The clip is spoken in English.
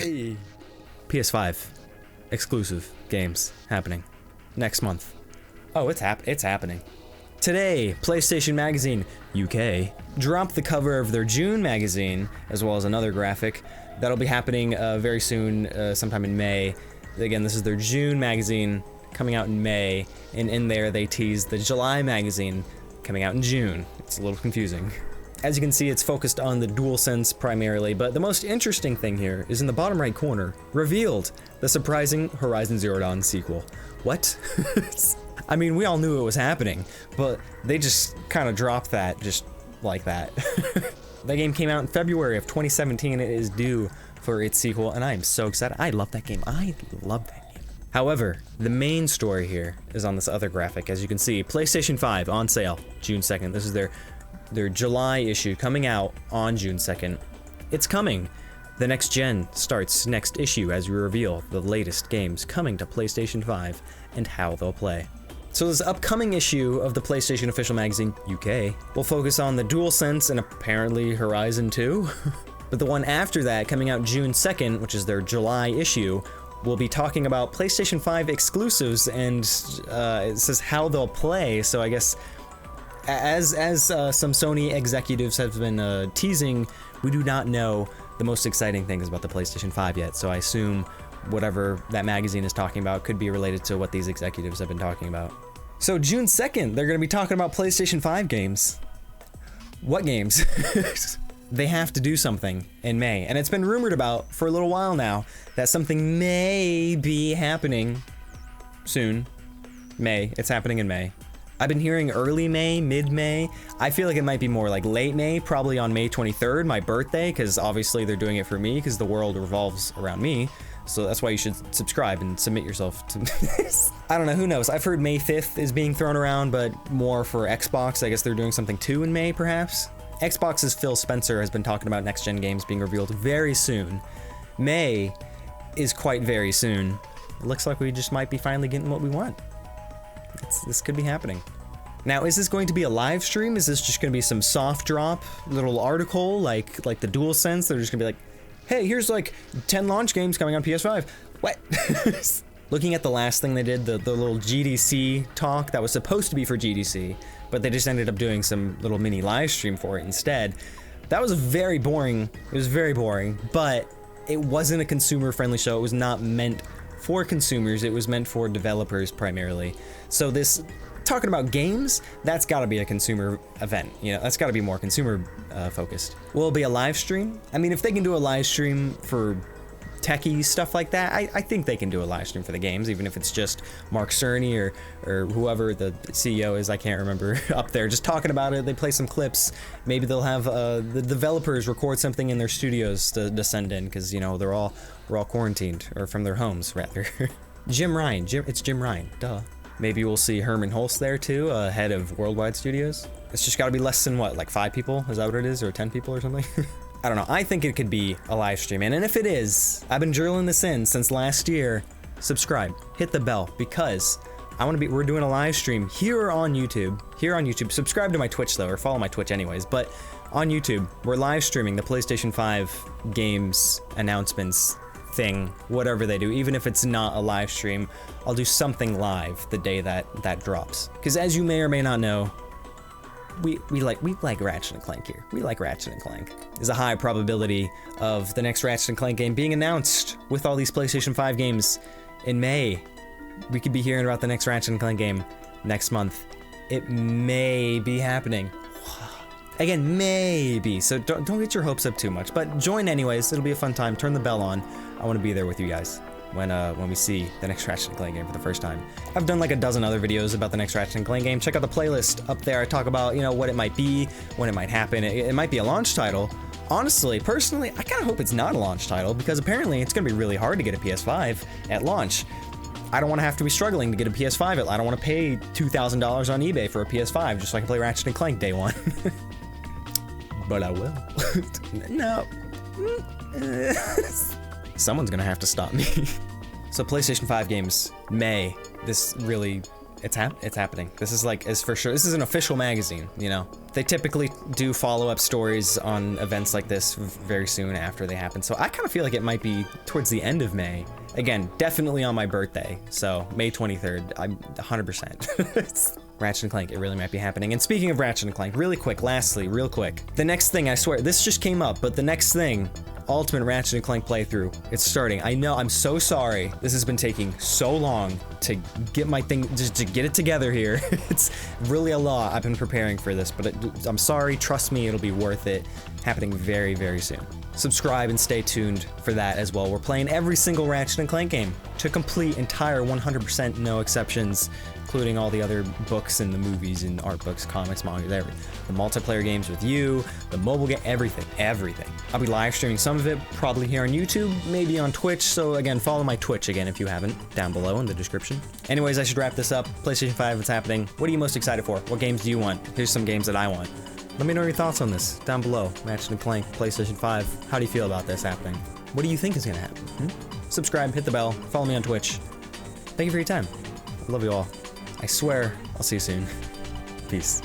Hey. PS5 exclusive games happening next month. Oh, it's happening. Today, PlayStation Magazine UK dropped the cover of their June magazine, as well as another graphic. That'll be happening very soon, sometime in May. Again, this is their June magazine coming out in May, and in there they teased the July magazine coming out in June. It's a little confusing. As you can see, it's focused on the DualSense primarily, but the most interesting thing here is in the bottom right corner, revealed the surprising Horizon Zero Dawn sequel. What? I mean, we all knew it was happening, but they just kind of dropped that just like that. That game came out in February of 2017. It is due for its sequel, and I am so excited. I love that game. I love that game. However, the main story here is on this other graphic. As you can see, PlayStation 5 on sale June 2nd. This is their July issue coming out on June 2nd. It's coming. The next gen starts next issue as we reveal the latest games coming to PlayStation 5 and how they'll play. So this upcoming issue of the PlayStation Official Magazine UK will focus on the DualSense and apparently Horizon 2. But the one after that, coming out June 2nd, which is their July issue, will be talking about PlayStation 5 exclusives, and it says how they'll play. So I guess as some Sony executives have been teasing, we do not know the most exciting things about the PlayStation 5 yet. So I assume whatever that magazine is talking about could be related to what these executives have been talking about. So June 2nd, they're going to be talking about PlayStation 5 games. What games? They have to do something in May, and it's been rumored about for a little while now that something may be happening soon. May. It's happening in May. I've been hearing early May, mid-May. I feel like it might be more like late May, probably on May 23rd, my birthday, because obviously they're doing it for me, because the world revolves around me. So that's why you should subscribe and submit yourself to this. I don't know, who knows? I've heard May 5th is being thrown around, but more for Xbox. I guess they're doing something too in May, perhaps? Xbox's Phil Spencer has been talking about next-gen games being revealed very soon. May is quite very soon. It looks like we just might be finally getting what we want. This could be happening. Now, is this going to be a live stream? Is this just going to be some soft drop little article like the DualSense? They're just going to be like, hey, here's like 10 launch games coming on PS5. What? Looking at the last thing they did, the little GDC talk that was supposed to be for GDC, but they just ended up doing some little mini live stream for it instead. That was very boring. It was very boring, but it wasn't a consumer-friendly show. It was not meant for consumers. It was meant for developers primarily. So this talking about games, that's got to be a consumer event. You know, that's got to be more consumer focused. Will it be a live stream? I mean, if they can do a live stream for techie stuff like that, I think they can do a live stream for the games, even if it's just Mark Cerny or whoever the CEO is, I can't remember, up there just talking about it. They play some clips. Maybe they'll have the developers record something in their studios to send in, because, you know, we're all quarantined, or from their homes rather. Jim Ryan, it's Jim Ryan, duh. Maybe we'll see Herman Hulst there too, head of Worldwide Studios. It's just got to be less than what, like 5 people? Is that what it is, or 10 people or something? I don't know. I think it could be a live stream, and if it is, I've been drilling this in since last year. Subscribe, hit the bell, because we're doing a live stream here on YouTube. Subscribe to my Twitch though, or follow my Twitch anyways. But on YouTube, we're live streaming the PlayStation 5 games announcements thing, whatever they do. Even if it's not a live stream, I'll do something live the day that drops. Because as you may or may not know, we like Ratchet and Clank here. We like Ratchet and Clank. There's a high probability of the next Ratchet and Clank game being announced with all these PlayStation 5 games in May. We could be hearing about the next Ratchet and Clank game next month. It may be happening. Again, maybe. So don't get your hopes up too much, but join anyways. It'll be a fun time. Turn the bell on. I want to be there with you guys when we see the next Ratchet and Clank game for the first time. I've done like a dozen other videos about the next Ratchet and Clank game. Check out the playlist up there. I talk about, you know, what it might be, when it might happen. It might be a launch title. Honestly, personally, I kind of hope it's not a launch title, because apparently it's going to be really hard to get a PS5 at launch. I don't want to have to be struggling to get a PS5. I don't want to pay $2,000 on eBay for a PS5 just so I can play Ratchet and Clank day one. But I will. No. Someone's gonna have to stop me. So PlayStation 5 games, May. This really it's happening. This is like, is for sure. This is an official magazine, you know. They typically do follow-up stories on events like this very soon after they happen. So I kind of feel like it might be towards the end of May. Again, definitely on my birthday. So May 23rd, I'm 100%. Ratchet and Clank, it really might be happening. And speaking of Ratchet and Clank, really quick, lastly, real quick. The next thing, I swear, this just came up, but the next thing, Ultimate Ratchet and Clank playthrough. It's starting. I know, I'm so sorry. This has been taking so long to get my thing, just to get it together here. It's really a lot. I've been preparing for this, but I'm sorry. Trust me, it'll be worth it. Happening very, very soon. Subscribe and stay tuned for that as well. We're playing every single Ratchet and Clank game to complete entire 100%, no exceptions, including all the other books and the movies and art books, comics, mangas, everything. The multiplayer games with you, the mobile game, everything. I'll be live streaming some of it, probably here on YouTube, maybe on Twitch. So again, follow my Twitch again if you haven't, down below in the description. Anyways, I should wrap this up. PlayStation 5, it's happening. What are you most excited for? What games do you want? Here's some games that I want. Let me know your thoughts on this down below. Ratchet and Clank, PlayStation 5. How do you feel about this happening? What do you think is gonna happen? Subscribe, hit the bell, follow me on Twitch. Thank you for your time. I love you all. I swear, I'll see you soon. Peace.